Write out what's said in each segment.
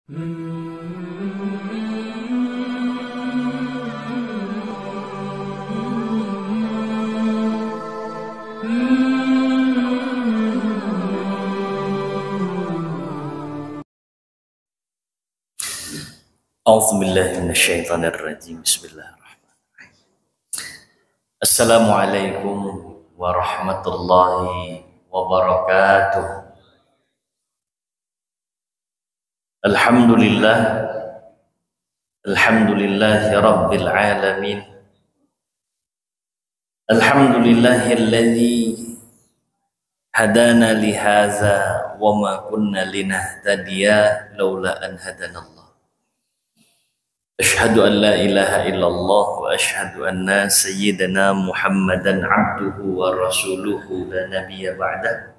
A'udzubillahi minasyaitonirrajim. Bismillahirrahmanirrahim. Assalamualaikum warahmatullahi wabarakatuh. Alhamdulillah, alhamdulillahi rabbil alamin. Alhamdulillahilladzi hadana li hadza wa ma kunna linahtadiya laula an hadanallah. Asyhadu an la ilaha illallah wa asyhadu anna sayyidana Muhammadan abduhu wa rasuluhu la nabiyya ba'dah.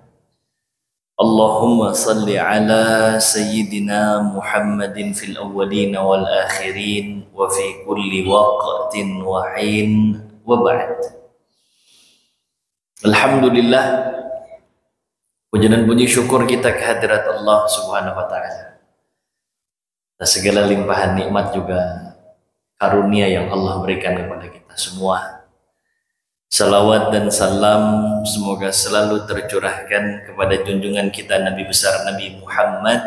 Allahumma salli ala sayyidina Muhammadin fil awwalin wal akhirin wa fi kulli waqtin wa hin wa ba'd. Alhamdulillah, puji dan puji syukur kita kehadirat Allah Subhanahu wa taala. Segala limpahan nikmat juga karunia yang Allah berikan kepada kita semua. Salawat dan salam semoga selalu tercurahkan kepada junjungan kita Nabi besar Nabi Muhammad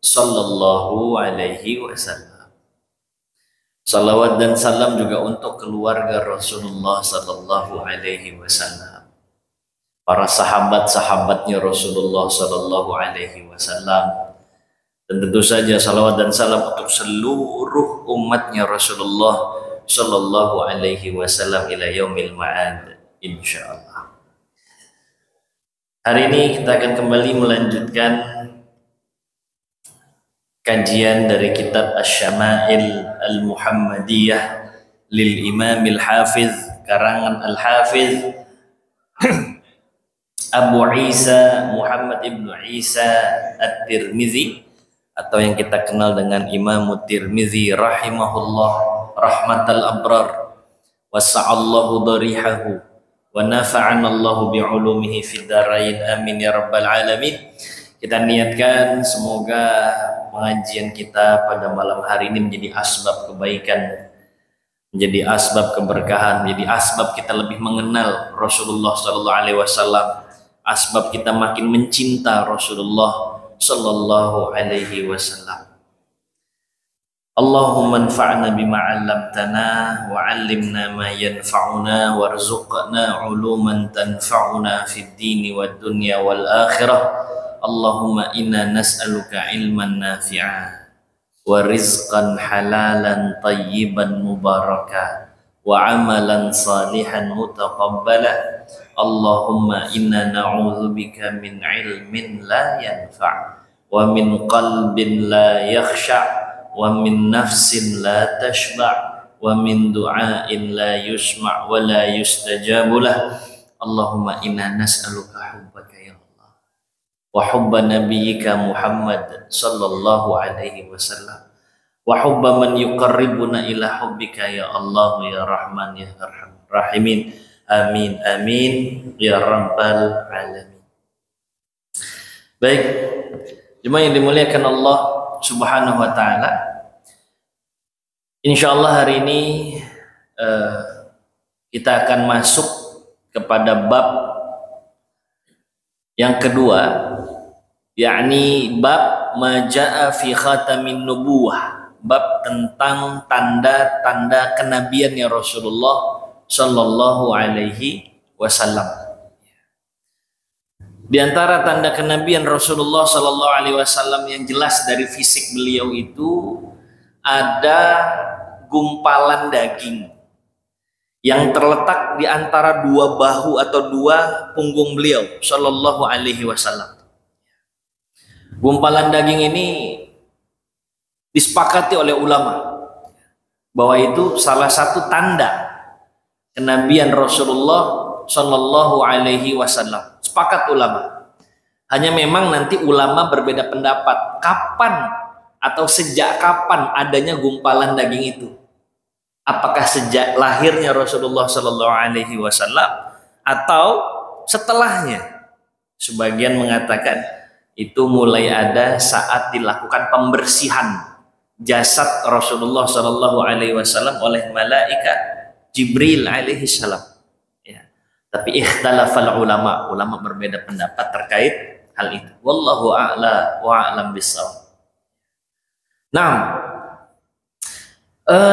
sallallahu alaihi wasallam. Salawat dan salam juga untuk keluarga Rasulullah sallallahu alaihi wasallam, para sahabat-sahabatnya Rasulullah sallallahu alaihi wasallam. Dan tentu saja salawat dan salam untuk seluruh umatnya Rasulullah sallallahu alaihi wasallam ila yaumil ma'ad insyaallah. Hari ini kita akan kembali melanjutkan kajian dari kitab Asy-Syama'il Al-Muhammadiyah lil Imam Al-Hafiz, karangan Al-Hafiz Abu Isa Muhammad ibnu Isa At-Tirmizi, atau yang kita kenal dengan Imam Tirmizi rahimahullah rahmatal abrar, wasa'allahu darihahu wa nafa'anallahu bi'ulumihi fid dharain amin ya rabbal alamin. Kita niatkan semoga pengajian kita pada malam hari ini menjadi asbab kebaikan, menjadi asbab keberkahan, menjadi asbab kita lebih mengenal Rasulullah sallallahu alaihi wasallam, asbab kita makin mencinta Rasulullah sallallahu alaihi wasallam. Allahumma anfa'na bima 'allamtana wa 'allimna ma yanfa'una warzuqna 'uluman tanfa'una fid dini wad dunya wal akhirah. Allahumma inna nas'aluka 'ilman nafi'a wa rizqan halalan tayyiban mubaraka wa 'amalan salihan mutaqabbala. Allahumma inna na'udzubika min ilmin la yanfa' wa min qalbin la yakhsha' wa min nafsin la tashba' wa min du'ain la yusma' wa la yustajabu lah. Allahumma inna nas'aluka hubbaka ya Allah wa hubba nabiyyika Muhammad sallallahu alaihi wasallam wa hubba man yuqarribuna ila hubbika ya Allah ya Rahman ya Arhamar Rahimin. Amin amin ya rabbal alamin. Baik, jemaah yang dimuliakan Allah Subhanahu wa taala, insyaallah hari ini kita akan masuk kepada bab yang kedua, yakni bab majaa fi khatamin nubuwah, bab tentang tanda-tanda kenabiannya Rasulullah sallallahu alaihi wasallam. Di antara tanda kenabian Rasulullah sallallahu alaihi wasallam yang jelas dari fisik beliau itu ada gumpalan daging yang terletak di antara dua bahu atau dua punggung beliau sallallahu alaihi wasallam. Gumpalan daging ini disepakati oleh ulama bahwa itu salah satu tanda kenabian Rasulullah sallallahu alaihi wasallam. Sepakat ulama. Hanya memang nanti ulama berbeda pendapat kapan atau sejak kapan adanya gumpalan daging itu. Apakah sejak lahirnya Rasulullah sallallahu alaihi wasallam atau setelahnya? Sebagian mengatakan itu mulai ada saat dilakukan pembersihan jasad Rasulullah Shallallahu Alaihi Wasallam oleh malaikat Jibril alaihi salam. Ya. Tapi ikhtalafal ulama, ulama berbeda pendapat terkait hal itu. Wallahu a'la wa a'lam bissawab. Nah,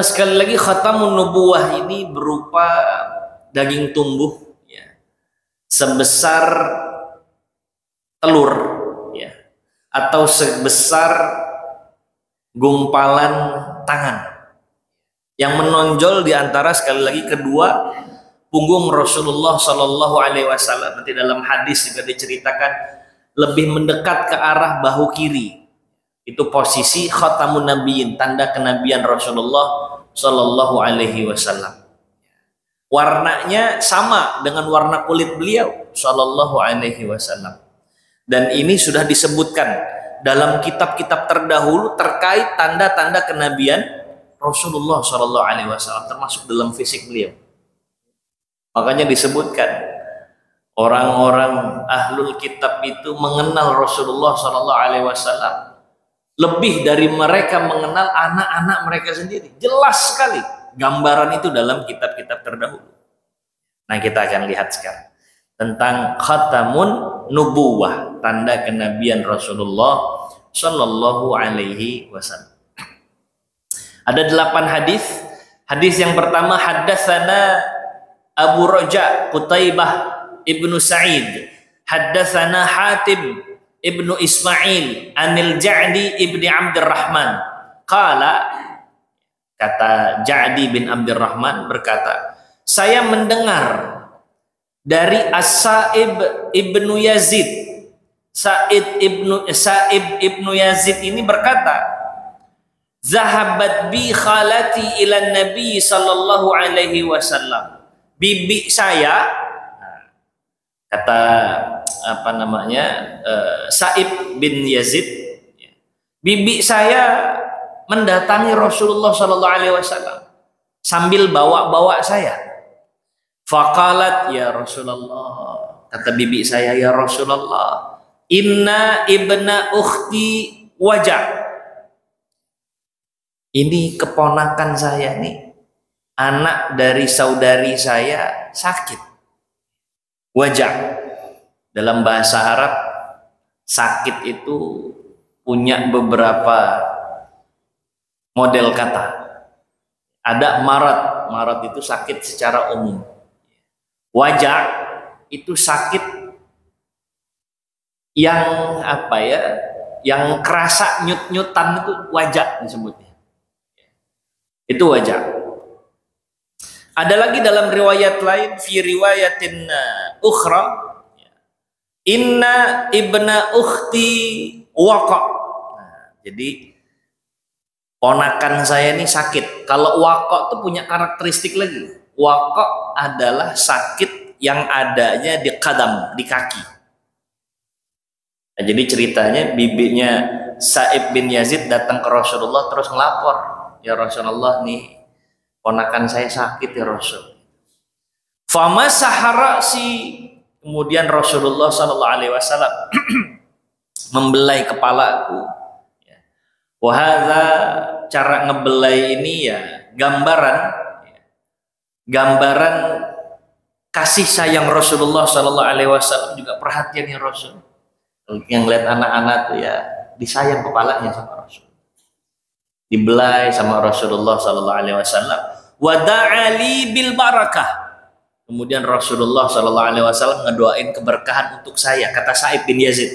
sekali lagi khatamun nubuwah ini berupa daging tumbuh, ya, sebesar telur, ya, atau sebesar gumpalan tangan yang menonjol di antara sekali lagi kedua punggung Rasulullah Shallallahu Alaihi Wasallam. Nanti dalam hadis juga diceritakan lebih mendekat ke arah bahu kiri. Itu posisi khatamun nabiyyin, tanda kenabian Rasulullah Shallallahu Alaihi Wasallam. Warnanya sama dengan warna kulit beliau Shallallahu Alaihi Wasallam. Dan ini sudah disebutkan dalam kitab-kitab terdahulu terkait tanda-tanda kenabian Rasulullah Shallallahu Alaihi Wasallam, termasuk dalam fisik beliau. Makanya disebutkan orang-orang ahlul kitab itu mengenal Rasulullah Shallallahu Alaihi Wasallam lebih dari mereka mengenal anak-anak mereka sendiri. Jelas sekali gambaran itu dalam kitab-kitab terdahulu. Nah, kita akan lihat sekarang tentang khatamun nubuwah, tanda kenabian Rasulullah Shallallahu Alaihi Wasallam. Ada 8 hadis. Hadis yang pertama, haddatsana Abu Raja Qutaibah ibnu Sa'id, haddatsana Hatim ibnu Ismail anil Ja'di ibni Abdurrahman. Qala, kata Ja'di bin Abdurrahman berkata, saya mendengar dari As-Sa'ib ibnu Yazid. Sa'ib ibnu Yazid ini berkata, zahabat bi khalati ila Nabi sallallahu alaihi wasallam. Bibi saya, kata apa namanya, Sa'ib bin Yazid, bibi saya mendatangi Rasulullah sallallahu alaihi wasallam sambil bawa-bawa saya. Faqalat, ya Rasulullah, kata bibi saya, ya Rasulullah, inna ibna ukhti wajah. Ini keponakan saya nih, anak dari saudari saya sakit. Wajah dalam bahasa Arab, sakit itu punya beberapa model kata. Ada marat, marat itu sakit secara umum. Wajah itu sakit yang apa ya, yang kerasa nyut-nyutan, itu wajah disebutnya. Itu wajah. Ada lagi dalam riwayat lain, fi riwayatin ukhra, inna ibna ukhti waqa. Nah, jadi ponakan saya ini sakit. Kalau waqa itu punya karakteristik lagi. Waqa adalah sakit yang adanya di qadam, di kaki. Nah, jadi ceritanya bibinya Sa'ib bin Yazid datang ke Rasulullah terus ngelapor, ya Rasulullah, nih ponakan saya sakit ya Rasul. Famasaha ra'si, kemudian Rasulullah sallallahu alaihi wasallam membelai kepalaku. Wahada, cara ngebelai ini ya gambaran kasih sayang Rasulullah sallallahu alaihi wasallam, juga perhatian ya Rasul. Yang lihat anak-anak tuh ya disayang kepalanya sama Rasul, dibelai sama Rasulullah sallallahu alaihi wasallam. Wa da'ali bil barakah, kemudian Rasulullah sallallahu alaihi wasallam ngedoain keberkahan untuk saya, kata Sa'ib bin Yazid.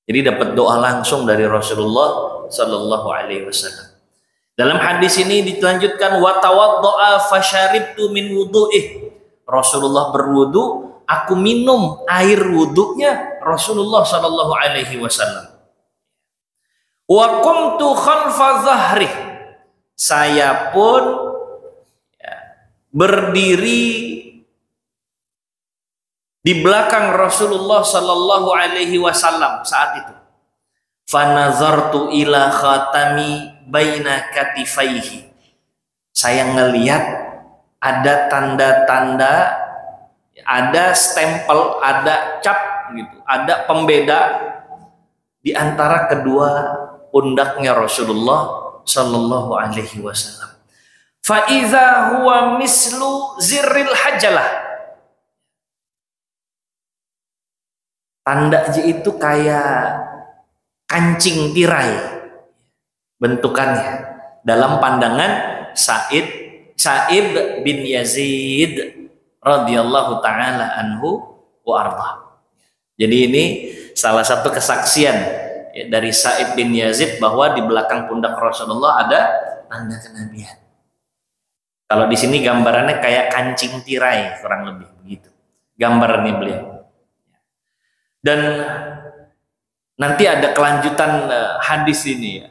Jadi dapat doa langsung dari Rasulullah sallallahu alaihi wasallam. Dalam hadis ini dilanjutkan, wa tawaddo'a fasyaribtu min wudu'ih. Rasulullah berwudu, aku minum air wudunya Rasulullah sallallahu alaihi wasallam. Wa qumtu khalfa dhahri, saya pun berdiri di belakang Rasulullah sallallahu alaihi wasallam saat itu. Fa nazartu ila khatami baina katifaihi, saya ngelihat ada tanda-tanda, ada stempel, ada cap gitu, ada pembeda di antara kedua pundaknya Rasulullah sallallahu alaihi wasallam. Fa idza huwa mislu zirril hajalah. Tandanya itu kayak kancing tirai bentukannya dalam pandangan Sa'ib bin Yazid radhiyallahu taala anhu wa arda. Jadi ini salah satu kesaksian dari Sa'id bin Yazid bahwa di belakang pundak Rasulullah ada tanda kenabian. Kalau di sini gambarannya kayak kancing tirai, kurang lebih begitu gambarannya beliau. Dan nanti ada kelanjutan hadis ini ya,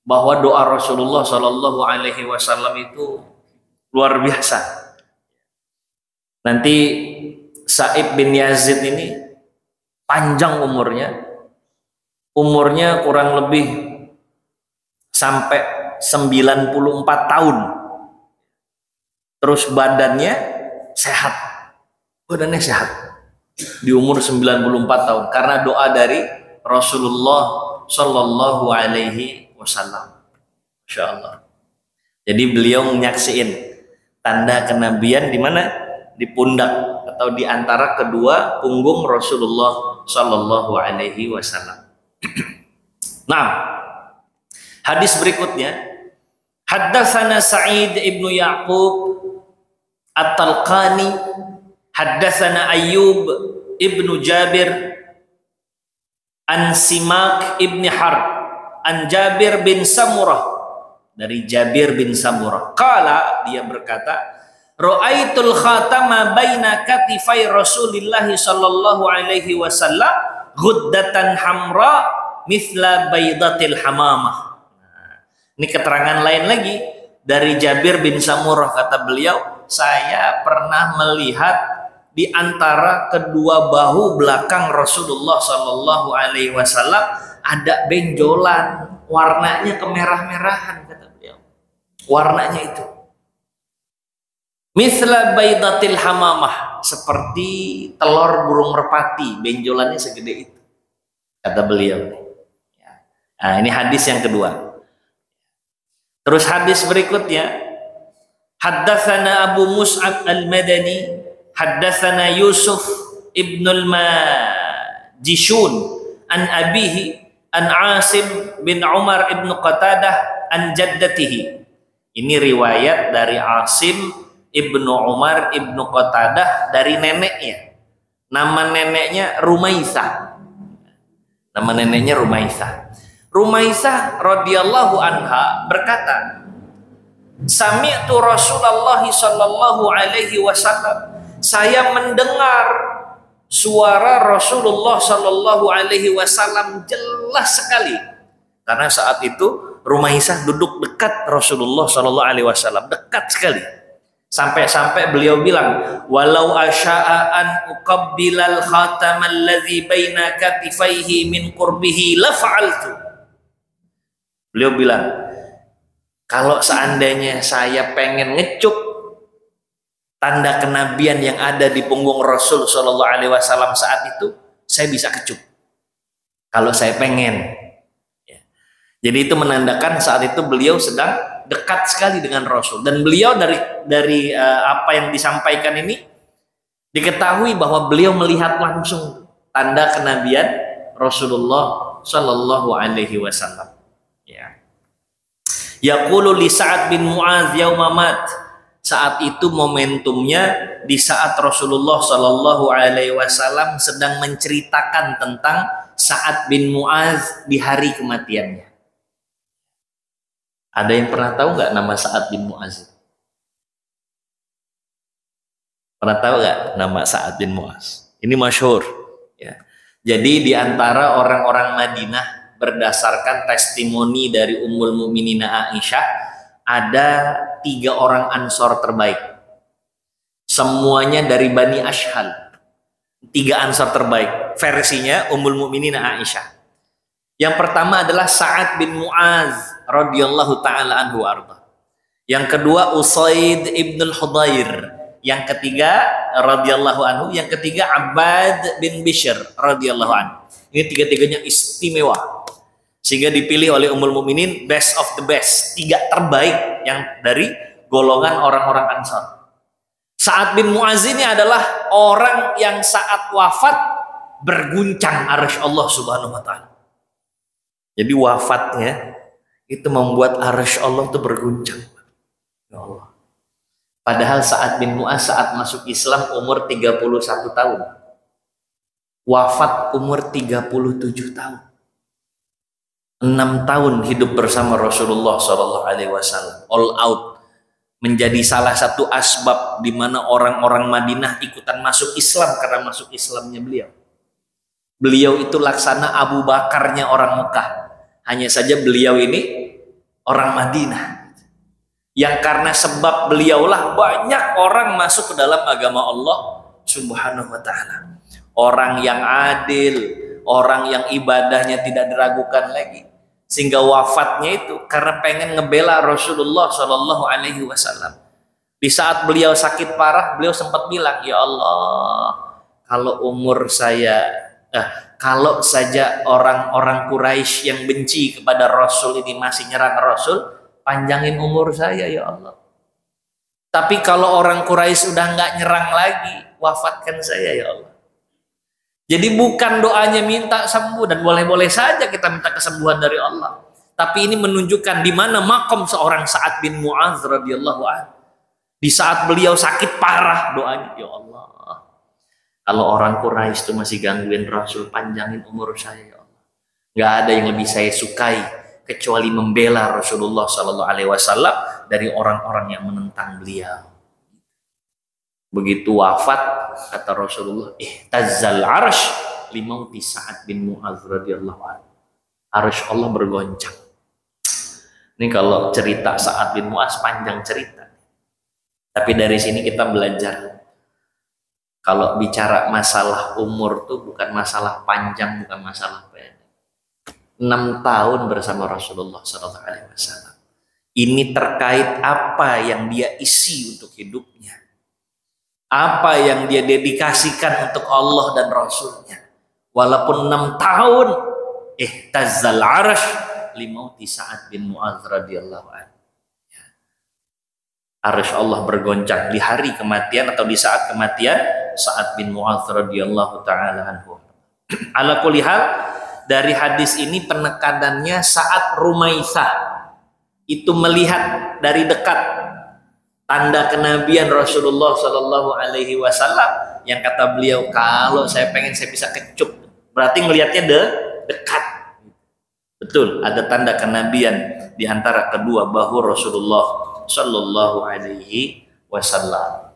bahwa doa Rasulullah Shallallahu Alaihi Wasallam itu luar biasa. Nanti Sa'id bin Yazid ini panjang umurnya kurang lebih sampai 94 tahun. Terus badannya sehat di umur 94 tahun karena doa dari Rasulullah Shallallahu Alaihi Wasallam. Masya Allah. Jadi beliau menyaksikan tanda kenabian di mana? Di pundak atau di antara kedua punggung Rasulullah Shallallahu Alaihi Wasallam. Nah, hadis berikutnya, haddatsana Sa'id ibnu Ya'qub At-Talqani, haddatsana Ayyub ibnu Jabir an Simak ibni Harb an Jabir bin Samurah, dari Jabir bin Samurah. Qala, dia berkata, ra'aitul khatama baina katifai Rasulillah sallallahu alaihi wasallam ghuddatan hamra mithla baidatil hamamah. Nah, ini keterangan lain lagi dari Jabir bin Samurah, kata beliau, saya pernah melihat di antara kedua bahu belakang Rasulullah sallallahu alaihi wasallam ada benjolan, warnanya kemerah-merahan, kata beliau. Warnanya itu misla baidatil hamamah, seperti telur burung merpati, benjolannya segede itu, kata beliau. Nah, ini hadis yang kedua. Terus hadis berikutnya, haddatsana Abu Mus'ab al-Madani, haddatsana Yusuf ibnul Majishun an abihi an Asim bin Umar ibn Qatadah an jaddatihi. Ini riwayat dari Asim ibnu Umar ibnu Qatadah dari neneknya. Nama neneknya Rumaisah. Nama neneknya Rumaisah. Rumaisah radhiyallahu anha berkata, sami'tu Rasulullah sallallahu alaihi wasallam, saya mendengar suara Rasulullah sallallahu alaihi wasallam jelas sekali. Karena saat itu Rumaisah duduk dekat Rasulullah sallallahu alaihi wasallam, dekat sekali. Sampai-sampai beliau bilang, walau asya'a an uqabbilal khatamal ladzi baina katifaihi min qurbihi la fa'altu. Beliau bilang, kalau seandainya saya pengen ngecup tanda kenabian yang ada di punggung Rasul Shallallahu Alaihi Wasallam saat itu, saya bisa kecup. Kalau saya pengen. Ya. Jadi itu menandakan saat itu beliau sedang dekat sekali dengan Rasul, dan beliau dari apa yang disampaikan ini diketahui bahwa beliau melihat langsung tanda kenabian Rasulullah Shallallahu Alaihi Wasallam. Ya. Yaqulu li Sa'ad bin Mu'adz yauma mat. Saat itu momentumnya di saat Rasulullah Shallallahu Alaihi Wasallam sedang menceritakan tentang Sa'ad bin Mu'adz di hari kematiannya. Ada yang pernah tahu nggak nama Sa'ad bin Mu'adz? Pernah tahu nggak nama Sa'ad bin Mu'adz? Ini masyhur. Ya. Jadi di antara orang-orang Madinah, berdasarkan testimoni dari Ummul Mukminin Aisyah, ada 3 orang Ansor terbaik. Semuanya dari Bani Ashhal. 3 Ansor terbaik. Versinya Ummul Mukminin Aisyah. Yang pertama adalah Sa'ad bin Mu'adz radhiyallahu taala anhu arda. Yang kedua Usaid ibn al-Hudayr. Yang ketiga radhiyallahu anhu. Yang ketiga Abbad bin Bishr radhiyallahu anhu. Ini tiga-tiganya istimewa. Sehingga dipilih oleh Ummul Mukminin best of the best, 3 terbaik yang dari golongan orang-orang Ansar. Sa'ad bin Mu'adz ini adalah orang yang saat wafat berguncang arsy Allah Subhanahu wa taala. Jadi wafatnya itu membuat arsy Allah itu berguncang. Ya Allah. Padahal Sa'ad bin Mu'adz saat masuk Islam umur 31 tahun. Wafat umur 37 tahun. 6 tahun hidup bersama Rasulullah SAW. All out. Menjadi salah satu asbab di mana orang-orang Madinah ikutan masuk Islam karena masuk Islamnya beliau. Beliau itu laksana Abu Bakarnya orang Mekah. Hanya saja beliau ini orang Madinah. Yang karena sebab beliaulah banyak orang masuk ke dalam agama Allah Subhanahu wa taala. Orang yang adil, orang yang ibadahnya tidak diragukan lagi. Sehingga wafatnya itu karena pengen ngebela Rasulullah Shallallahu alaihi wasallam. Di saat beliau sakit parah, beliau sempat bilang, "Ya Allah, kalau umur saya kalau saja orang-orang Quraisy yang benci kepada Rasul ini masih nyerang Rasul, panjangin umur saya ya Allah. Tapi kalau orang Quraisy udah nggak nyerang lagi, wafatkan saya ya Allah." Jadi bukan doanya minta sembuh, dan boleh-boleh saja kita minta kesembuhan dari Allah. Tapi ini menunjukkan di mana makom seorang Sa'ad bin Mu'adz radhiyallahu anhu. Di saat beliau sakit parah, doanya, "Ya Allah, kalau orang Quraisy itu masih gangguin Rasul, panjangin umur saya ya Allah. Nggak ada yang lebih saya sukai kecuali membela Rasulullah Sallallahu Alaihi Wasallam dari orang-orang yang menentang beliau." Begitu wafat, kata Rasulullah, ihtazzal arsh limauti Sa'ad bin Mu'adz radhiyallahu anhu. Arsy Allah bergoncang. Ini kalau cerita Sa'ad bin Mu'adz panjang cerita. Tapi dari sini kita belajar, kalau bicara masalah umur tuh bukan masalah panjang, bukan masalah pendek. 6 tahun bersama Rasulullah Sallallahu Alaihi Wasallam. Ini terkait apa yang dia isi untuk hidupnya, apa yang dia dedikasikan untuk Allah dan Rasulnya. Walaupun 6 tahun, ihtazzal arsh limauti Sa'ad bin Mu'adz radhiyallahu anhu. Arsy Allah bergoncang di hari kematian atau di saat kematian Sa'ad bin Mu'adz radhiyallahu taala anhu. Ala kulli hal, dari hadis ini penekanannya saat Rumaisah itu melihat dari dekat tanda kenabian Rasulullah Shallallahu Alaihi Wasallam, yang kata beliau, kalau saya pengen saya bisa kecup, berarti ngelihatnya dekat. Betul, ada tanda kenabian di antara kedua bahu Rasulullah Shallallahu Alaihi Wasallam.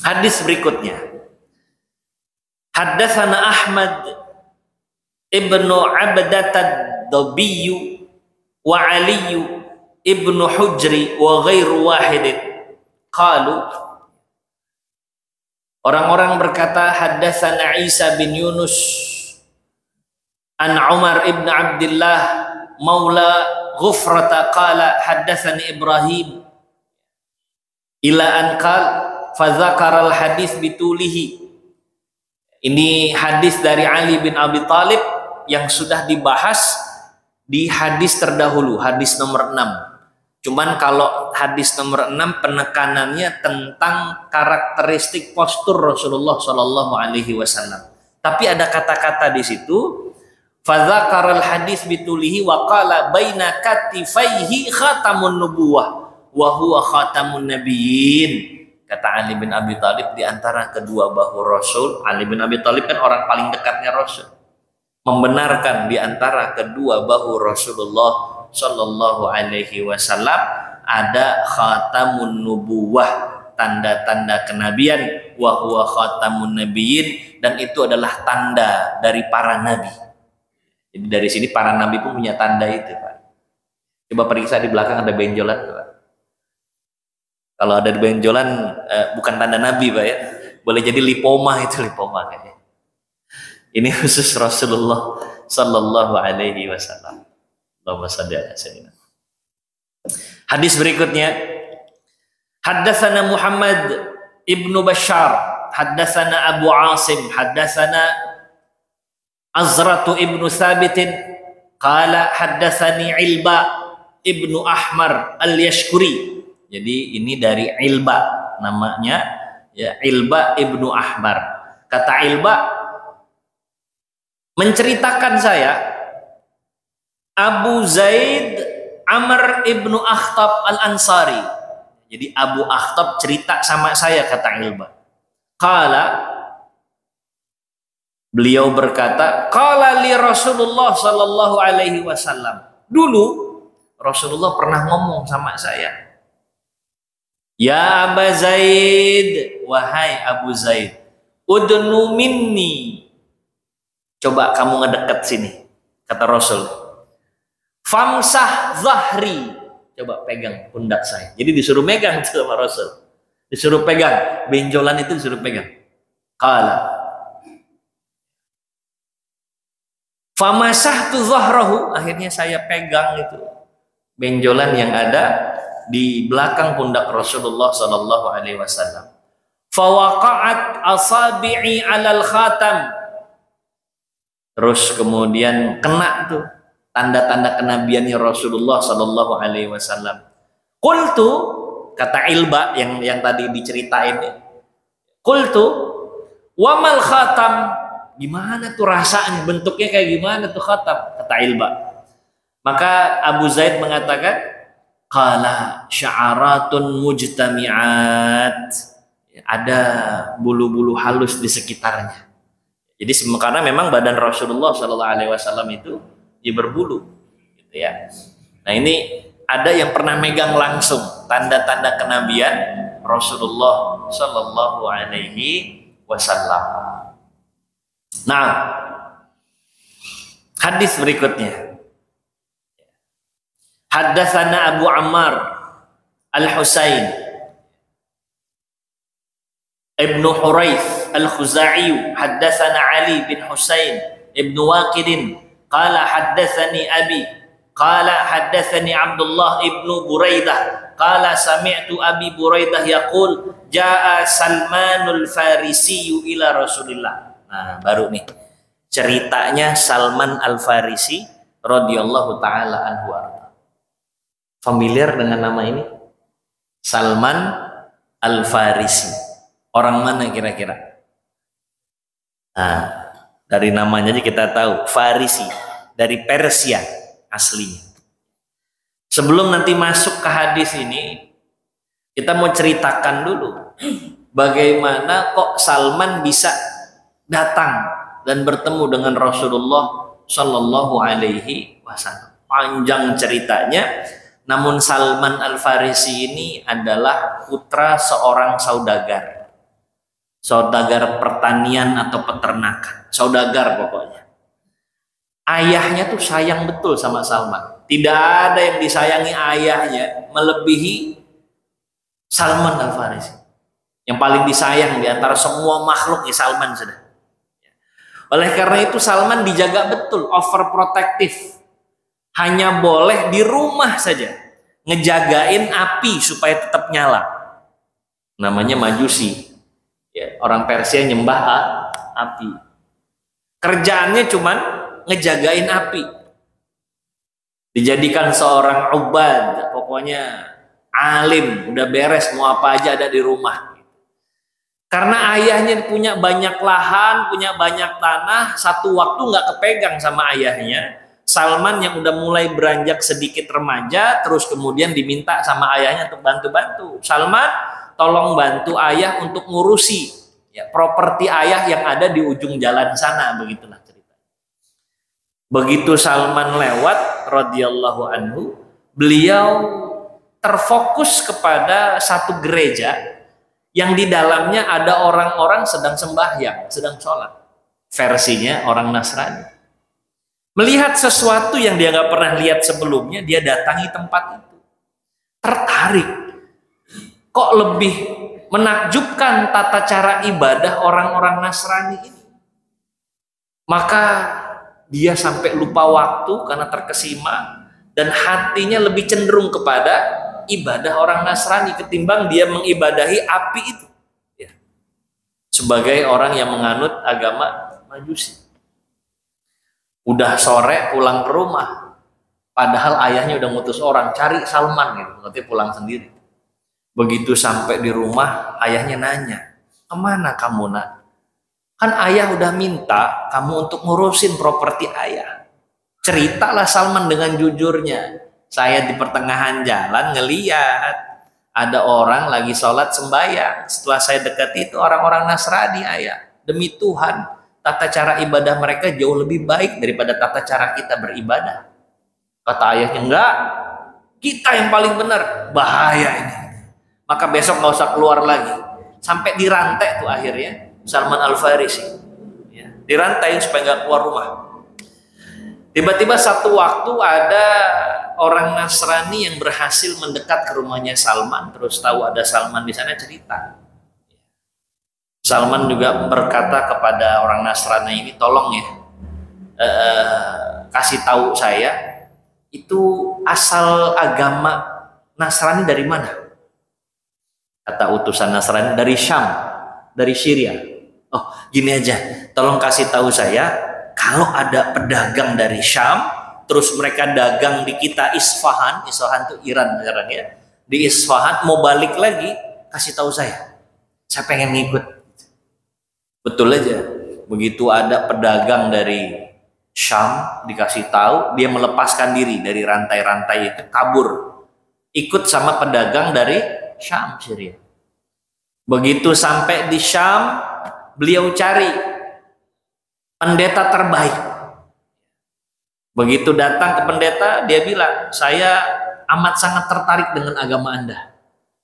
Hadis berikutnya, Haddatsana Ahmad ibnu Abdat ad-Dabiyyu wa Ali ibnu Hujri wa ghairu wahidin. Qalu, orang-orang berkata, haddatsana Isa bin Yunus an Umar ibn Abdullah maula Ghufrata qala haddatsani Ibrahim ila an qala fa dzakara al hadis bitulihi. Ini hadis dari Ali bin Abi Thalib yang sudah dibahas di hadis terdahulu, hadis nomor 6. Cuman kalau hadis nomor 6 penekanannya tentang karakteristik postur Rasulullah Shallallahu Alaihi Wasallam. Tapi ada kata-kata di situ, fadzakaral hadis bitulihi wa qala baina katifaihi khatamun nubuwah wa huwa khatamun nabiyyin. Kata Ali bin Abi Thalib, di antara kedua bahu Rasul, Ali bin Abi Thalib kan orang paling dekatnya Rasul, membenarkan di antara kedua bahu Rasulullah Sallallahu Alaihi Wasallam ada khatamun nubuwah, tanda-tanda kenabian, wa huwa khatamun nabiyyin, dan itu adalah tanda dari para nabi. Jadi dari sini para nabi pun punya tanda itu, Pak. Coba periksa di belakang ada benjolan, Pak. Kalau ada benjolan bukan tanda nabi, Pak ya. Boleh jadi lipoma, itu lipoma kayaknya. Ini khusus Rasulullah Sallallahu Alaihi Wasallam. Hadis berikutnya, haddatsana Muhammad ibnu Bashar, haddatsana Abu Asim, haddatsana Azratu ibnu Thabitin qala haddatsani Ilba ibnu Ahmar al-Yashkuri. Jadi ini dari Ilba namanya, ya, Ilba ibnu Ahmar. Kata Ilba, menceritakan saya Abu Zaid Amr ibnu Akhtab al-Ansari. Jadi Abu Akhtab cerita sama saya, kata Ilba. Qala, beliau berkata, qala li Rasulullah sallallahu alaihi wasallam. Dulu Rasulullah pernah ngomong sama saya. Ya Abu Zaid, wahai Abu Zaid, udnu minni. Coba kamu ngedekat sini, kata Rasul. Famsah zahri. Coba pegang pundak saya. Jadi disuruh megang sama Rasul. Disuruh pegang, benjolan itu disuruh pegang. Qala famasahtu zahrahu, akhirnya saya pegang itu benjolan yang ada di belakang pundak Rasulullah sallallahu alaihi wasallam. Fawaqa'at asabi'i 'alal khatam. Terus kemudian kena tuh tanda-tanda kenabiannya Rasulullah sallallahu alaihi wasallam. Qultu, kata Ilba yang tadi diceritain, qultu wa mal khatam, gimana tuh rasanya, bentuknya kayak gimana tuh khatam, kata Ilba. Maka Abu Zaid mengatakan, qala sya'aratun mujtami'at, ada bulu-bulu halus di sekitarnya. Jadi karena memang badan Rasulullah sallallahu alaihi wasallam itu dia berbulu, gitu ya. Nah, ini ada yang pernah megang langsung tanda-tanda kenabian Rasulullah sallallahu alaihi wasallam. Nah, hadis berikutnya. Haddatsana Abu Ammar Al-Husain Ibnu Huraits Al-Khuzai, haddatsana Ali bin Husain Ibnu Waqid qala haddatsani Abi qala haddatsani Abdullah ibnu Buraidah qala sami'tu Abi Buraidah yaqul jaa Salmanul Farisi ila Rasulillah. Nah, baru nih ceritanya Salman Al-Farisi radhiyallahu taala anhu. Familiar dengan nama ini? Salman Al-Farisi. Orang mana kira-kira? Nah, dari namanya aja kita tahu, Farisi, dari Persia aslinya. Sebelum nanti masuk ke hadis ini, kita mau ceritakan dulu bagaimana kok Salman bisa datang dan bertemu dengan Rasulullah Shallallahu Alaihi Wasallam. Panjang ceritanya, namun Salman Al-Farisi ini adalah putra seorang saudagar pertanian atau peternakan, saudagar pokoknya. Ayahnya tuh sayang betul sama Salman. Tidak ada yang disayangi ayahnya melebihi Salman Al-Farisi. Yang paling disayang di antara semua makhluk ya Salman sudah. Oleh karena itu Salman dijaga betul, overprotective. Hanya boleh di rumah saja, ngejagain api supaya tetap nyala. Namanya majusi. Ya, orang Persia nyembah api. Kerjaannya cuman ngejagain api. Dijadikan seorang ubad, pokoknya alim, udah beres, mau apa aja ada di rumah. Karena ayahnya punya banyak lahan, punya banyak tanah, satu waktu nggak kepegang sama ayahnya. Salman yang udah mulai beranjak sedikit remaja, terus kemudian diminta sama ayahnya untuk bantu-bantu. Salman, tolong bantu ayah untuk ngurusi ya, properti ayah yang ada di ujung jalan sana, begitulah cerita. Begitu Salman lewat radhiyallahu anhu, beliau terfokus kepada satu gereja yang di dalamnya ada orang-orang sedang sembahyang, sedang sholat. Versinya orang Nasrani. Melihat sesuatu yang dia nggak pernah lihat sebelumnya, dia datangi tempat itu. Tertarik. Kok lebih menakjubkan tata cara ibadah orang-orang Nasrani ini. Maka dia sampai lupa waktu karena terkesima, dan hatinya lebih cenderung kepada ibadah orang Nasrani ketimbang dia mengibadahi api itu. Ya. Sebagai orang yang menganut agama Majusi. Udah sore pulang ke rumah, padahal ayahnya udah ngutus orang cari Salman gitu, nanti pulang sendiri. Begitu sampai di rumah, ayahnya nanya, kemana kamu nak? Kan ayah udah minta kamu untuk ngurusin properti ayah. Ceritalah Salman dengan jujurnya. Saya di pertengahan jalan ngeliat ada orang lagi sholat sembahyang. Setelah saya dekati itu orang-orang Nasrani ayah. Demi Tuhan, tata cara ibadah mereka jauh lebih baik daripada tata cara kita beribadah. Kata ayahnya, enggak, kita yang paling benar. Bahaya ini. Maka besok nggak usah keluar lagi. Sampai dirantai tuh akhirnya Salman Al-Farisi. Ya, dirantai supaya nggak keluar rumah. Tiba-tiba satu waktu ada orang Nasrani yang berhasil mendekat ke rumahnya Salman, terus tahu ada Salman di sana, cerita. Salman juga berkata kepada orang Nasrani ini, tolong ya, kasih tahu saya itu asal agama Nasrani dari mana? Kata utusan Nasrani, dari Syam, dari Syria. Oh, gini aja, tolong kasih tahu saya. Kalau ada pedagang dari Syam, terus mereka dagang di kita Isfahan itu Iran sekarang ya, di Isfahan mau balik lagi, kasih tahu saya pengen ngikut. Betul aja, begitu ada pedagang dari Syam dikasih tahu, dia melepaskan diri dari rantai-rantai itu, kabur, ikut sama pedagang dari Syam, Syria. Begitu sampai di Syam, beliau cari pendeta terbaik. Begitu datang ke pendeta, dia bilang, saya amat sangat tertarik dengan agama Anda.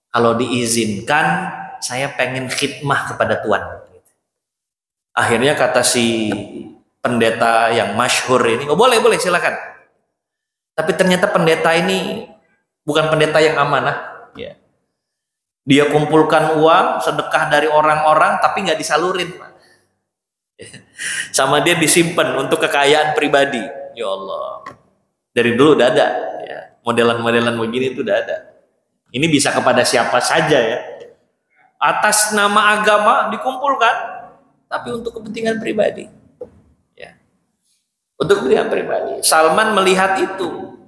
Kalau diizinkan, saya pengen khidmah kepada Tuhan. Akhirnya kata si pendeta yang masyhur ini, oh boleh silakan. Tapi ternyata pendeta ini bukan pendeta yang amanah. Ya. Dia kumpulkan uang, sedekah dari orang-orang, tapi nggak disalurin. Sama dia disimpan untuk kekayaan pribadi. Ya Allah, dari dulu udah ada ya, modelan-modelan begini itu udah ada. Ini bisa kepada siapa saja ya, atas nama agama dikumpulkan, tapi untuk kepentingan pribadi ya, untuk kepentingan pribadi. Salman melihat itu,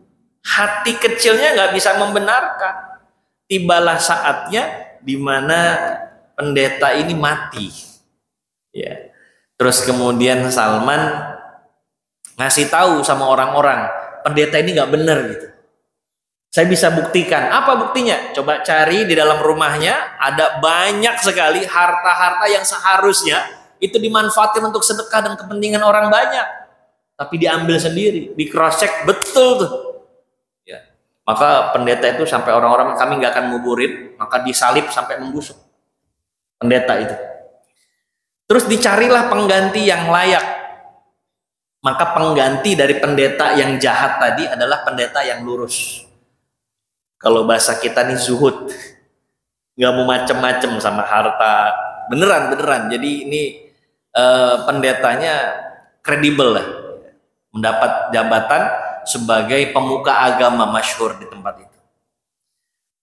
hati kecilnya nggak bisa membenarkan. Tibalah saatnya di mana pendeta ini mati ya. Terus kemudian Salman ngasih tahu sama orang-orang, pendeta ini nggak benar gitu. Saya bisa buktikan. Apa buktinya? Coba cari di dalam rumahnya, ada banyak sekali harta-harta yang seharusnya itu dimanfaatkan untuk sedekah dan kepentingan orang banyak, tapi diambil sendiri, di cross check betul tuh. Ya. Maka pendeta itu sampai orang-orang, kami nggak akan nguburin, maka disalib sampai membusuk pendeta itu. Terus dicarilah pengganti yang layak. Maka pengganti dari pendeta yang jahat tadi adalah pendeta yang lurus. Kalau bahasa kita nih zuhud, nggak mau macem-macem sama harta, beneran. Jadi ini pendetanya kredibel lah, mendapat jabatan sebagai pemuka agama masyhur di tempat itu.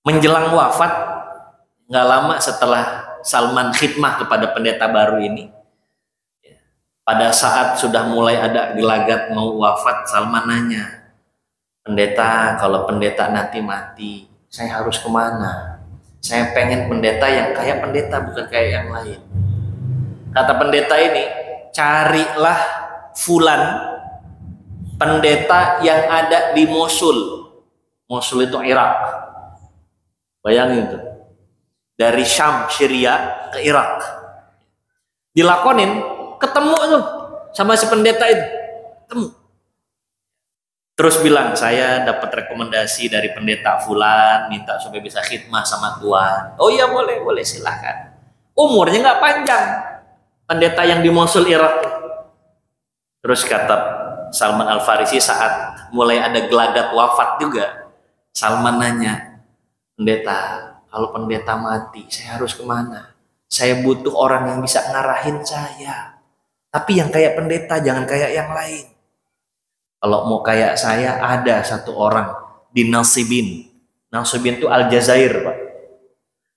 Menjelang wafat, nggak lama setelah Salman khidmah kepada pendeta baru ini, pada saat sudah mulai ada gelagat mau wafat, Salman nanya, pendeta, kalau pendeta nanti mati, saya harus kemana? Saya pengen pendeta yang kayak pendeta, bukan kayak yang lain. Kata pendeta ini, carilah fulan, pendeta yang ada di Mosul. Mosul itu Irak. Bayangin itu. Dari Syam, Syria ke Irak. Dilakonin, ketemu tuh sama si pendeta itu. Ketemu. Terus bilang, saya dapat rekomendasi dari pendeta fulan, minta supaya bisa khidmah sama Tuhan. Oh iya boleh silahkan. Umurnya nggak panjang. Pendeta yang di Mosul, Irak. Terus kata Salman Al-Farisi saat mulai ada gelagat wafat juga, Salman nanya, pendeta, kalau pendeta mati, saya harus kemana? Saya butuh orang yang bisa ngarahin saya. Tapi yang kayak pendeta, jangan kayak yang lain. Kalau mau kayak saya, ada satu orang di Nasibin. Nasibin itu Aljazair, Pak.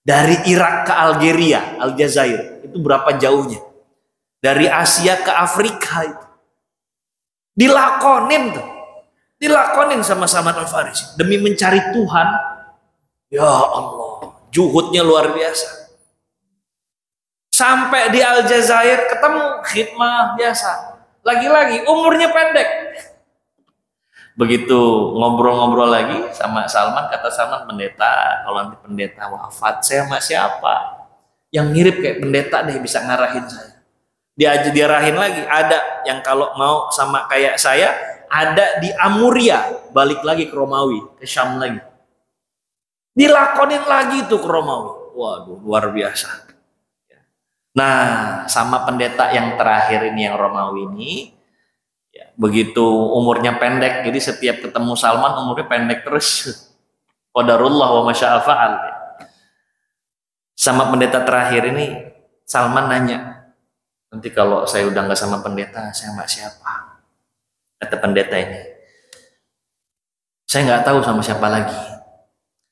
Dari Irak ke Algeria, Aljazair. Itu berapa jauhnya? Dari Asia ke Afrika itu. Dilakonin tuh. Dilakonin sama Salman Al-Farisi demi mencari Tuhan. Ya Allah, juhudnya luar biasa. Sampai di Aljazair ketemu khidmah biasa. Lagi-lagi umurnya pendek. Begitu ngobrol-ngobrol lagi sama Salman, kata Salman, pendeta, kalau nanti pendeta wafat, saya sama siapa? Yang mirip kayak pendeta deh, bisa ngarahin saya. Diarahin lagi, ada yang kalau mau sama kayak saya, ada di Amuria, balik lagi ke Romawi, ke Syam lagi. Dilakonin lagi tuh ke Romawi. Waduh, luar biasa. Nah, sama pendeta yang terakhir ini, yang Romawi ini, ya, begitu umurnya pendek, jadi setiap ketemu Salman umurnya pendek terus. Qadarullah wa masya'a fa'al. Sama pendeta terakhir ini, Salman nanya, nanti kalau saya udah nggak sama pendeta, saya sama siapa? Kata pendeta ini, saya nggak tahu sama siapa lagi,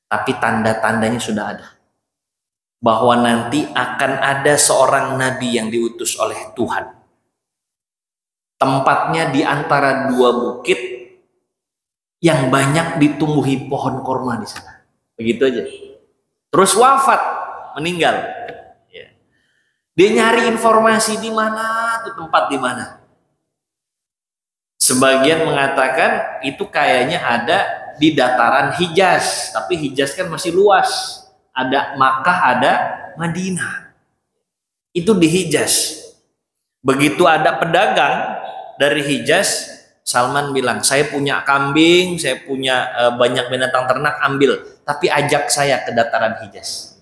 tapi tanda-tandanya sudah ada. Bahwa nanti akan ada seorang nabi yang diutus oleh Tuhan. Tempatnya di antara dua bukit yang banyak ditumbuhi pohon korma di sana. Begitu aja. Terus wafat, meninggal. Ya. Dia nyari informasi di mana tuh, tempat di mana. Sebagian mengatakan itu kayaknya ada di dataran Hijaz, tapi Hijaz kan masih luas. Ada Makkah, ada Madinah. Itu di Hijaz. Begitu ada pedagang dari Hijaz, Salman bilang, saya punya kambing, saya punya banyak binatang ternak, ambil. Tapi ajak saya ke dataran Hijaz.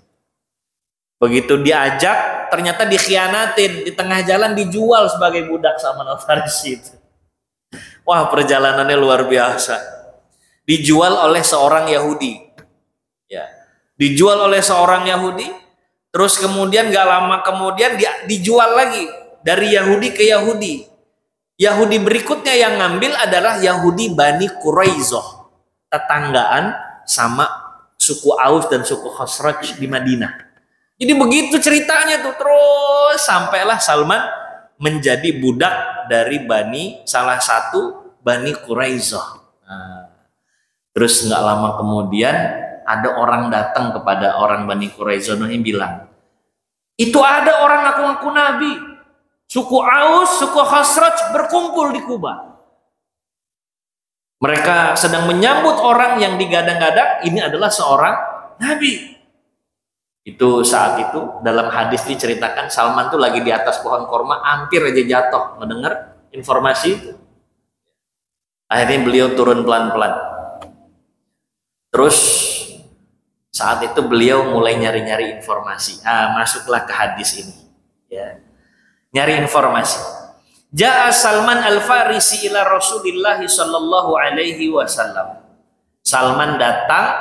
Begitu diajak, ternyata dikhianatin. Di tengah jalan dijual sebagai budak sama Al-Farisi itu. Wah, perjalanannya luar biasa. Dijual oleh seorang Yahudi. Ya. Dijual oleh seorang Yahudi, terus kemudian gak lama kemudian dijual lagi dari Yahudi ke Yahudi. Yahudi berikutnya yang ngambil adalah Yahudi Bani Quraizoh, tetanggaan sama suku Aus dan suku Khosraj di Madinah. Jadi begitu ceritanya tuh, terus sampailah Salman menjadi budak dari salah satu Bani Quraizoh. Nah, terus nggak lama kemudian ada orang datang kepada orang Bani Quraizoh yang bilang, itu ada orang ngaku-ngaku nabi, suku Aus, suku Khosraj berkumpul di Kuba. Mereka sedang menyambut orang yang digadang-gadang ini adalah seorang nabi. Itu saat itu dalam hadis diceritakan Salman tuh lagi di atas pohon korma, hampir aja jatuh mendengar informasi itu. Akhirnya beliau turun pelan-pelan. Terus saat itu beliau mulai nyari-nyari informasi. Masuklah ke hadis ini. Ya. Nyari informasi. Ja'a Salman Al-Farisi ila Rasulillah sallallahu alaihi wasallam. Salman datang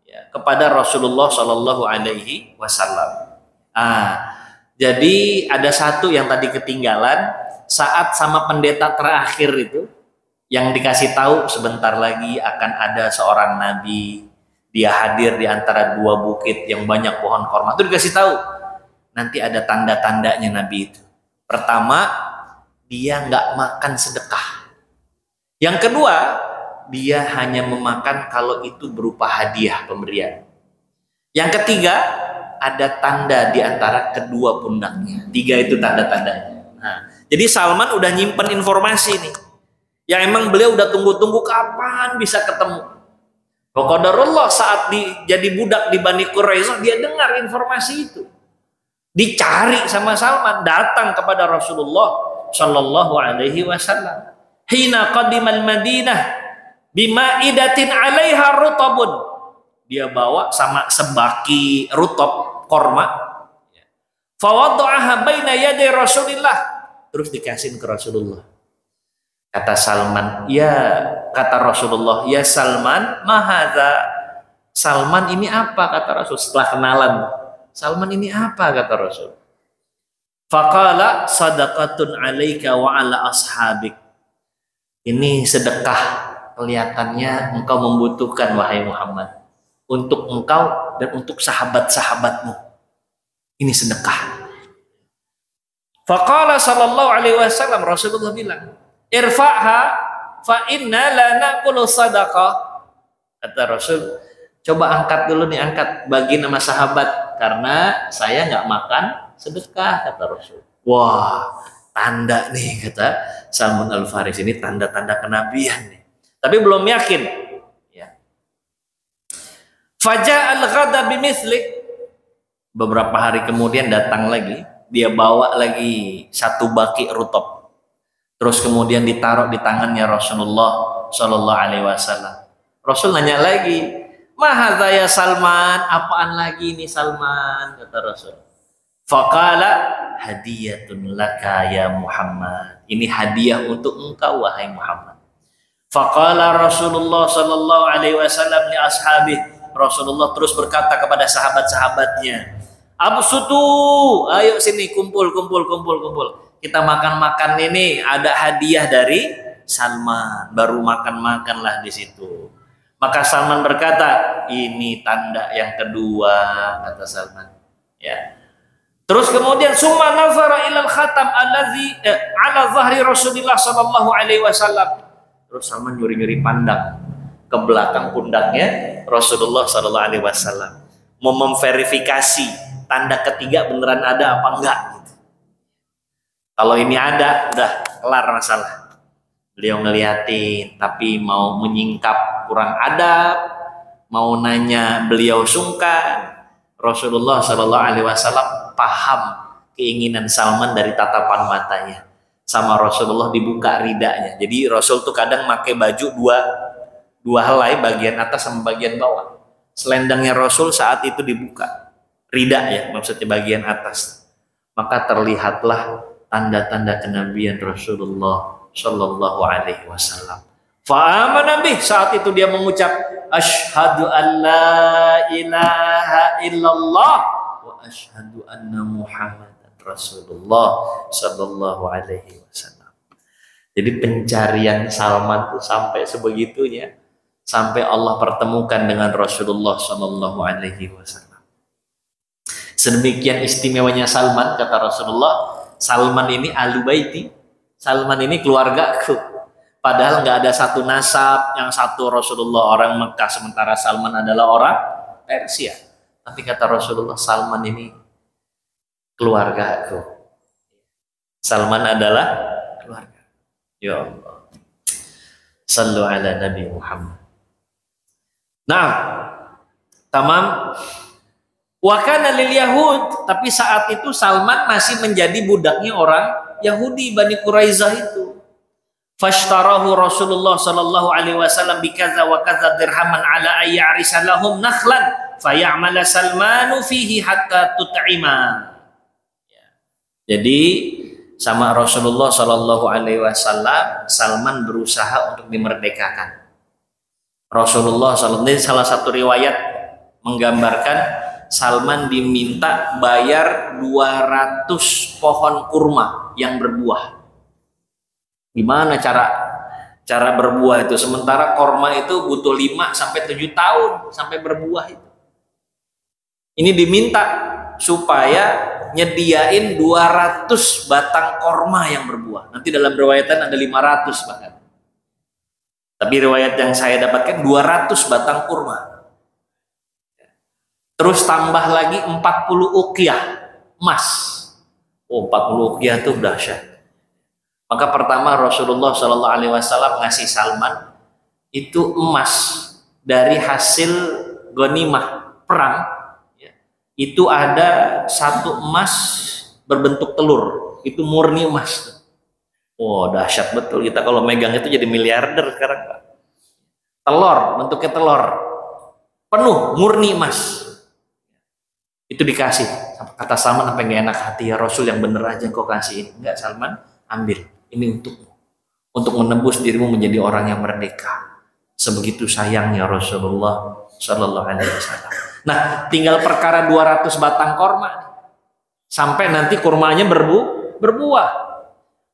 ya, kepada Rasulullah sallallahu alaihi wasallam. Jadi ada satu yang tadi ketinggalan saat sama pendeta terakhir itu yang dikasih tahu sebentar lagi akan ada seorang nabi. Dia hadir di antara dua bukit yang banyak pohon korma. Itu dikasih tahu. Nanti ada tanda-tandanya Nabi itu. Pertama, dia nggak makan sedekah. Yang kedua, dia hanya memakan kalau itu berupa hadiah pemberian. Yang ketiga, ada tanda di antara kedua pundaknya. 3 itu tanda-tandanya. Nah, jadi Salman udah nyimpen informasi nih. Yang emang beliau udah tunggu-tunggu kapan bisa ketemu. Qadarullah saat jadi budak di Bani Quraizoh, dia dengar informasi itu. Dicari sama Salman, datang kepada Rasulullah sallallahu alaihi wasallam. Hina qadimal Madinah bimaidatin 'alaiha rutabun. Dia bawa sama sebaki rutab korma. Fa wada'aha baina yaday Rasulillah. Terus dikasihin ke Rasulullah. Kata Salman, ya kata Rasulullah, ya Salman, mahadza. Salman ini apa kata Rasul setelah kenalan. Salman ini apa kata Rasul? Faqala sadaqatun 'alaika wa 'ala ashabik. Ini sedekah, kelihatannya engkau membutuhkan wahai Muhammad, untuk engkau dan untuk sahabat-sahabatmu. Ini sedekah. Faqala sallallahu alaihi wasallam, Rasulullah bilang, irfa'ha fa inna la naqulu sadaqah. Kata Rasul, coba angkat dulu nih, angkat, bagi nama sahabat, karena saya nggak makan sedekah, kata Rasul. Wah, tanda nih, kata Salman Al-Farisi, ini tanda-tanda kenabian nih. Tapi belum yakin. Ya. Faja al-ghada bimithli. Beberapa hari kemudian datang lagi, dia bawa lagi satu baki rutop. Terus kemudian ditaruh di tangannya Rasulullah Shallallahu Alaihi Wasallam. Rasul nanya lagi, mahadza ya Salman, apaan lagi ini Salman, kata Rasul. Faqala hadiyatun laka ya Muhammad. Ini hadiah untuk engkau wahai Muhammad. Faqala Rasulullah sallallahu alaihi wasallam li ashabi. Rasulullah terus berkata kepada sahabat-sahabatnya, "Absutu, ayo sini kumpul. Kita makan-makan ini, ada hadiah dari Salman." Baru makan-makanlah di situ. Maka Salman berkata, "Ini tanda yang kedua," kata Salman. Ya. Terus kemudian summa nazara ilal khatam allazi ala zahri Rasulillah sallallahu alaihi wasallam. Terus Salman nyuri-nyuri pandang ke belakang pundaknya Rasulullah sallallahu alaihi wasallam, mau memverifikasi tanda ketiga beneran ada apa enggak gitu. Kalau ini ada, udah kelar masalah. Beliau ngeliatin, tapi mau menyingkap kurang adab, mau nanya beliau sungkan. Rasulullah sallallahu alaihi wasallam paham keinginan Salman dari tatapan matanya. Sama Rasulullah dibuka ridanya. Jadi Rasul tuh kadang pakai baju dua helai, bagian atas sama bagian bawah. Selendangnya Rasul saat itu dibuka, rida ya, maksudnya bagian atas. Maka terlihatlah tanda-tanda kenabian Rasulullah Shallallahu Alaihi Wasallam. Fa'amana bih, saat itu dia mengucap asyhadu an la ilaha illallah wa asyhadu anna Muhammadan Rasulullah Shallallahu Alaihi Wasallam. Jadi pencarian Salman itu sampai sebegitunya, sampai Allah pertemukan dengan Rasulullah Shallallahu Alaihi Wasallam. Sedemikian istimewanya Salman, kata Rasulullah. Salman ini ahlu baiti, Salman ini keluargaku. Padahal nggak ada satu nasab, yang satu Rasulullah orang Mekah, sementara Salman adalah orang Persia. Tapi kata Rasulullah, Salman ini keluargaku. Salman adalah keluarga. Ya Allah. Sallu ala Nabi Muhammad. Nah, tamam. Wa kana lil Yahud, tapi saat itu Salman masih menjadi budaknya orang Yahudi Bani Quraizah itu. Fashtarahu Rasulullah sallallahu alaihi wasallam bikaza wa kaza dirhaman ala ay ya'risa lahum nakhlan fay'amala Salmanu fihi hatta tut'ima. Jadi sama Rasulullah sallallahu alaihi wasallam Salman berusaha untuk dimerdekakan. Rasulullah sallallahu alaihi wasallam, salah satu riwayat menggambarkan Salman diminta bayar 200 pohon kurma yang berbuah. Gimana cara berbuah itu? Sementara korma itu butuh 5 sampai 7 tahun sampai berbuah itu. Ini diminta supaya nyediain 200 batang korma yang berbuah. Nanti dalam riwayatan ada 500 bahkan. Tapi riwayat yang saya dapatkan 200 batang kurma. Terus tambah lagi 40 uqyah emas. Oh, 40 uqyah itu dahsyat. Maka pertama Rasulullah Shallallahu Alaihi Wasallam ngasih Salman itu emas dari hasil ghanimah perang. Ya. Itu ada satu emas berbentuk telur, itu murni emas. Oh, dahsyat betul, kita kalau megang itu jadi miliarder sekarang, Pak. Telur, bentuknya telur, penuh murni emas. Itu dikasih. Kata Salman, apa yang gak enak hati ya Rasul, yang bener aja kau kasih ini. Enggak, Salman, ambil. Ini untukmu, untuk menembus dirimu menjadi orang yang merdeka. Sebegitu sayangnya Rasulullah Shallallahu Alaihi Wasallam. Nah, tinggal perkara 200 batang korma sampai nanti kurmanya berbuah.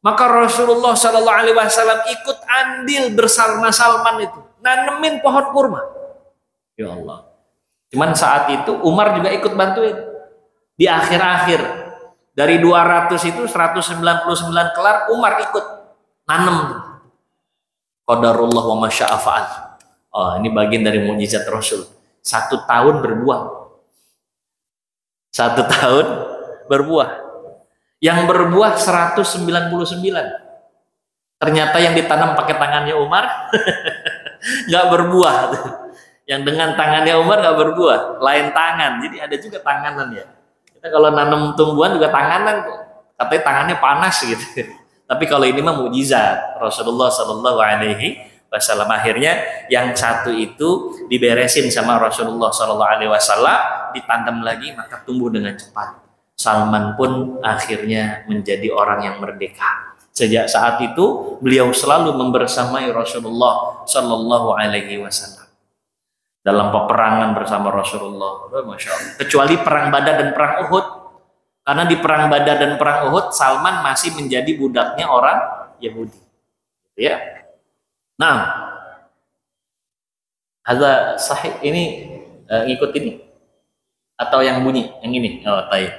Maka Rasulullah Shallallahu Alaihi Wasallam ikut andil bersama Salman itu, nanemin pohon kurma. Ya Allah. Cuman saat itu Umar juga ikut bantuin. Di akhir-akhir dari 200 itu 199 kelar, Umar ikut nanam. Qadarullah wa masya'a fa'al. Oh, ini bagian dari mukjizat Rasul. 1 tahun berbuah. 1 tahun berbuah. Yang berbuah 199. Ternyata yang ditanam pakai tangannya Umar nggak berbuah. Yang dengan tangannya Umar nggak berbuah, lain tangan. Jadi ada juga tanganan ya. Kita kalau nanam tumbuhan juga tanganan, katanya tangannya panas gitu. Tapi kalau ini mah mukjizat Rasulullah Shallallahu Alaihi Wasallam. Akhirnya yang satu itu diberesin sama Rasulullah Shallallahu Alaihi Wasallam, ditanam lagi maka tumbuh dengan cepat. Salman pun akhirnya menjadi orang yang merdeka. Sejak saat itu beliau selalu membersamai Rasulullah Shallallahu Alaihi Wasallam dalam peperangan bersama Rasulullah. Masya Allah. Kecuali perang Badar dan perang Uhud, karena di perang Badar dan perang Uhud Salman masih menjadi budaknya orang Yahudi. Ya. Nah, hadza sahih ini ngikut ini atau yang bunyi yang ini? Oh, baik.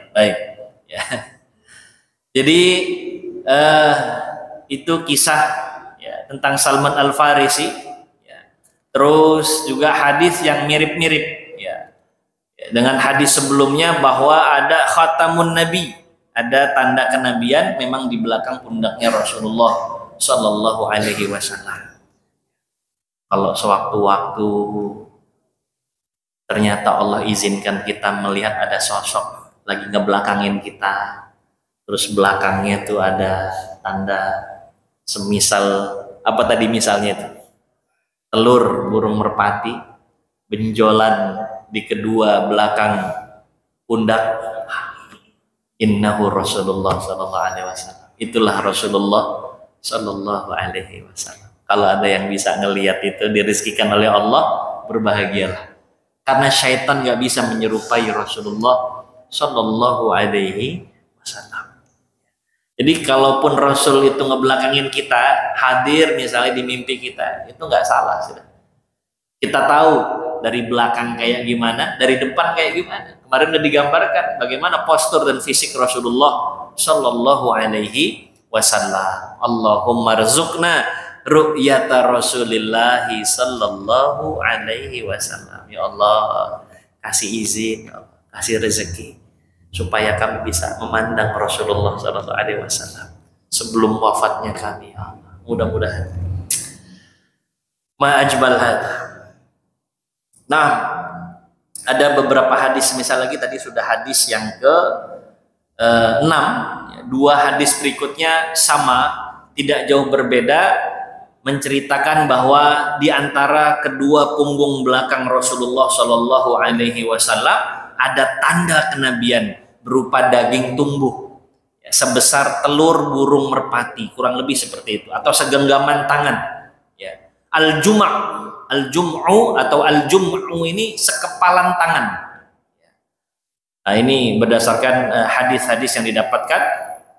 Ya. Jadi itu kisah ya, tentang Salman Al-Farisi ya. Terus juga hadis yang mirip-mirip ya. Dengan hadis sebelumnya bahwa ada khatamun nabi, ada tanda kenabian memang di belakang pundaknya Rasulullah Shallallahu Alaihi Wasallam. Kalau sewaktu-waktu ternyata Allah izinkan kita melihat ada sosok lagi ngebelakangin kita, terus belakangnya tuh ada tanda semisal apa tadi misalnya itu telur burung merpati, benjolan di kedua belakang pundak, innahu Rasulullah Sallallahu Alaihi Wasallam. Itulah Rasulullah Sallallahu Alaihi Wasallam. Kalau ada yang bisa ngelihat itu dirizkikan oleh Allah, berbahagialah. Karena syaitan nggak bisa menyerupai Rasulullah Sallallahu Alaihi Wasallam. Jadi kalaupun Rasul itu ngebelakangin kita, hadir misalnya di mimpi kita, itu nggak salah sudah. Kita tahu dari belakang kayak gimana, dari depan kayak gimana. Kemarin udah digambarkan bagaimana postur dan fisik Rasulullah Sallallahu Alaihi Wasallam. Allahumma rzuqna ru'yata Rasulillahi Sallallahu Alaihi Wasallam. Ya Allah, kasih izin, kasih rezeki supaya kami bisa memandang Rasulullah Sallallahu Alaihi Wasallam sebelum wafatnya kami. Ya Allah, mudah-mudahan. Ma ajbal hadza. Nah, ada beberapa hadis, misal lagi tadi sudah hadis yang ke-6, 2 hadis berikutnya sama, tidak jauh berbeda, menceritakan bahwa di antara kedua punggung belakang Rasulullah Shallallahu Alaihi Wasallam ada tanda kenabian berupa daging tumbuh ya, sebesar telur burung merpati, kurang lebih seperti itu, atau segenggaman tangan. Ya. Al-jum'u atau al-jum'u ini sekepalan tangan. Nah, ini berdasarkan hadis-hadis yang didapatkan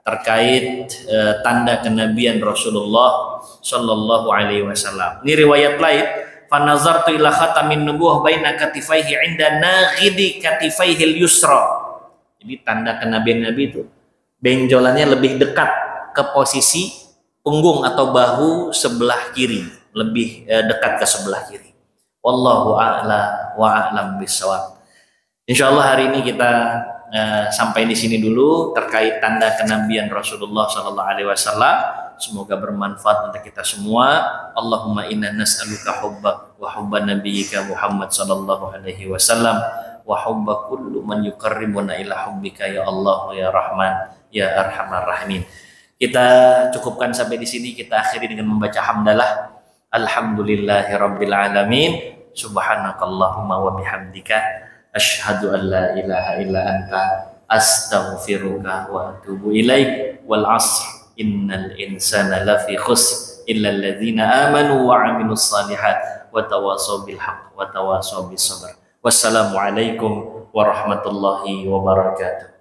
terkait tanda kenabian Rasulullah Shallallahu Alaihi Wasallam. Ini riwayat lain. Fanazartu ila khatamin nubuwah baina katifaihi inda naghidi katifaihi al-yusra. Jadi tanda kenabian Nabi itu benjolannya lebih dekat ke posisi punggung atau bahu sebelah kiri, lebih dekat ke sebelah kiri. Wallahu a'la wa a'lam bissawab. Insyaallah hari ini kita sampai di sini dulu terkait tanda kenabian Rasulullah Sallallahu Alaihi Wasallam. Semoga bermanfaat untuk kita semua. Allahumma inna nas'aluka hubbak wa hubban nabiyyika Muhammad Sallallahu Alaihi Wasallam wa hubba kullu man yuqarribuna ila hubbika ya Allah ya Rahman ya Arhamar Rahimin. Kita cukupkan sampai di sini, kita akhiri dengan membaca hamdalah. Alhamdulillahirabbil alamin. Subhanakallahumma wa bihamdika asyhadu an la ilaha illa anta astaghfiruka wa atubu ilaik. Wal 'asr innal insana lafi khusr illa alladhina amanu wa 'amilus shalihat wa tawasaw bil haqq wa tawasaw bis sabr. Wassalamu alaikum warahmatullahi wabarakatuh.